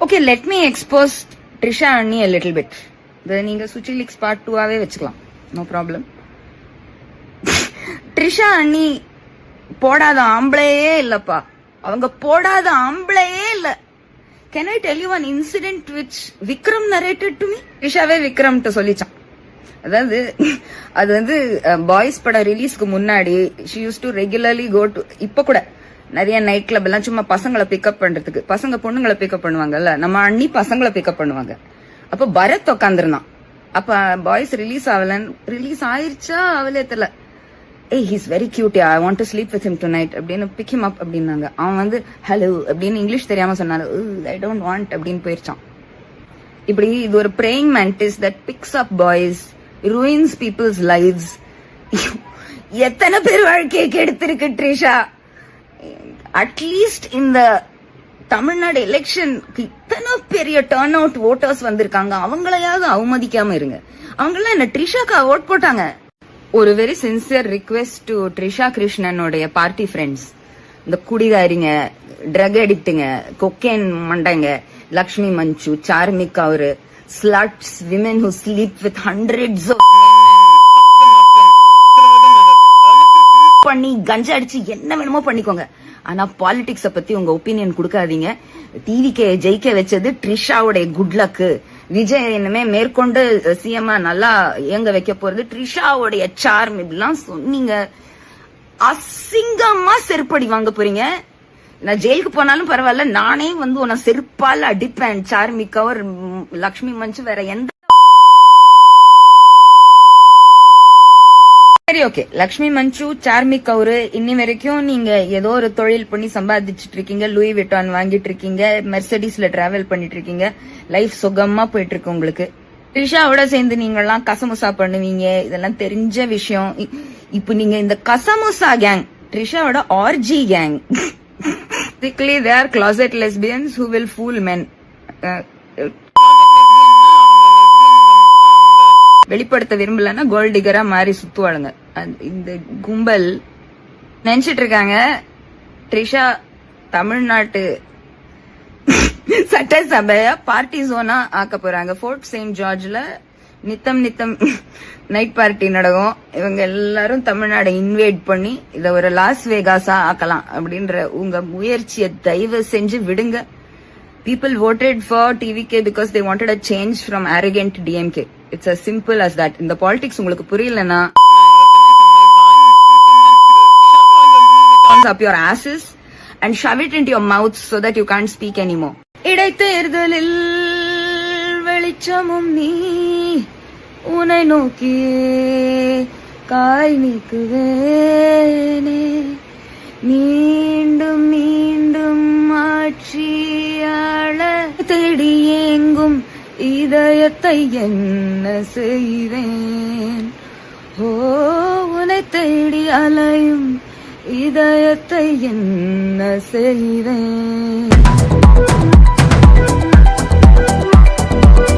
Okay, let me expose Trisha அண்ணி a little bit. நீங்க Suchi leaks part 2ஆவே வச்சுக்கலாம், நோ ப்ராப்ளம். ட்ரிஷா அண்ணி போடாத ஆம்பளையே இல்லப்பா, அவங்க போடாத ஆம்பளையே இல்ல. Can I tell you one incident which Vikram narrated to me? ட்ரிஷாவே விக்ரம் சொல்லிச்சான். அதாவது அது வந்து பாய்ஸ் படம் ரிலீஸ்க்கு முன்னாடி she use to regularly go to, இப்ப கூட நிறைய நைட் கிளப் எல்லாம் சும்மா பசங்களை பிக்கப் பண்றதுக்கு, பசங்க பொண்ணுங்களை பிக்கப் பண்ணுவாங்கல்ல, நம்ம அண்ணி பசங்களை பிக்கப் பண்ணுவாங்க. அப்ப பரத் உட்காந்துருந்தான். அப்ப பாய்ஸ் ரிலீஸ் ரிலீஸ் ஆயிருச்சா அவளே தெரியல, ஏய் he's very cute, I want to sleep with him tonight அப்படின்னு பிக் ஹிம் அப் அப்படின்னாங்க. அவன் வந்து ஹலோ அப்படின்னு இங்கிலீஷ் தெரியாம சொன்னாரு, ஐ டோன்ட் வாண்ட் அப்படின்னு போயிருச்சான். இப்படி இது ஒரு praying mantis that picks up boys, ruins people's lives. எத்தனை பேர் வாழ்க்கையை கெடுத்திருக்கு ட்ரிஷா. அட்லீஸ்ட் இந்த தமிழ்நாடு எலெக்ஷன் இத்தனை பெரிய டர்ன் அவுட் ஓட்டர்ஸ் வந்திருக்காங்க, அவங்களையாவது அவமதிக்காம இருங்க. அவங்களாம் என்ன ட்ரிஷாக்கா ஓட் போட்டாங்க? ஒரு very sincere request to Trisha கிருஷ்ணனுடைய பார்ட்டி ஃப்ரெண்ட்ஸ், இந்த குடிகாரிங்க, ட்ரக் அடிக்டுங்க, கொக்கேன் மண்டைங்க, Lakshmi Manchu, Charmme Kaur, sluts, women who sleep with hundreds of பண்ணி கஞ்சா அடிச்சு என்ன வேணுமோ பண்ணிக்கோங்க. ஆனா பாலிடிக்ஸ பத்தி உங்க ஒப்பீனியன் கொடுக்காதீங்க. டிவிக்கு ஜெயிக்க வச்சது ட்ரிஷாவுடைய குட் லக். விஜய் இனிமே மேற்கொண்டு சிஎம் நல்லா இயங்க வைக்க போறது ட்ரிஷாவுடைய சார்ம். இப்படிலாம் சொன்னீங்க, அசிங்கமா செருப்படி வாங்க போறீங்க. நான் ஜெயிலுக்கு போனாலும் பரவாயில்ல, நானே வந்து உன்னை செருப்பால் அடிப்பேன். சார்மிக் கவர், லக்ஷ்மி மஞ்சு, வேற எந்த. சரி ஓகே, லக்ஷ்மி மஞ்சு, சார்மிக் கவுரு, இன்னி வரைக்கும் நீங்க ஏதோ ஒரு தொழில் பண்ணி சம்பாதிச்சுட்டு இருக்கீங்க, லூயி விட்டான் வாங்கிட்டு இருக்கீங்க, மெர்சடிஸ்ல டிராவல் பண்ணிட்டு இருக்கீங்க, லைஃப் சுகமா போயிட்டு இருக்கு உங்களுக்கு. ட்ரிஷாவோட சேர்ந்து நீங்க எல்லாம் கசமுசா பண்ணுவீங்க, இதெல்லாம் தெரிஞ்ச விஷயம். இப்ப நீங்க இந்த கசமுசா கேங், ட்ரிஷாவோட orgy gang. Basically, they are closet lesbians who will fool men. வெளிப்படுத்த விரும்பலன்னா கோல்ட் டிகரா மாறி சுத்துவாளுங்க. இந்த கும்பல் நினைச்சிட்டு இருக்காங்க ட்ரிஷா தமிழ்நாட்டு சட்டசபைய பார்ட்டி ஜோனா ஆக்க போறாங்க. ஃபோர்ட் செயின்ட் ஜார்ஜ்ல நித்தம் நைட் பார்ட்டி நடக்கும். இவங்க எல்லாரும் தமிழ்நாடு இன்வைட் பண்ணி இத ஒரு லாஸ் வேகாஸா ஆக்கலாம் அப்படின்ற உங்க முயற்சியை தயவு செஞ்சு விடுங்க. People voted for TVK because they wanted a change from arrogant DMK. It's as simple as that. இந்த politics உங்களுக்கு புரியலனா up your asses and shove it into your mouths so that you can't speak anymore. இடைத்தேர்தலில் வெளிச்சமும் நீ, உன்னை நோக்கி காய் நீக்குவேனே, மீண்டும் மீண்டும் ஆட்சியாள தேடி எங்கும் இதயத்தை என்ன செய்வேன். ஓ, உன்னை தேடி அலையும் இதயத்தை என்ன செய்வேன்.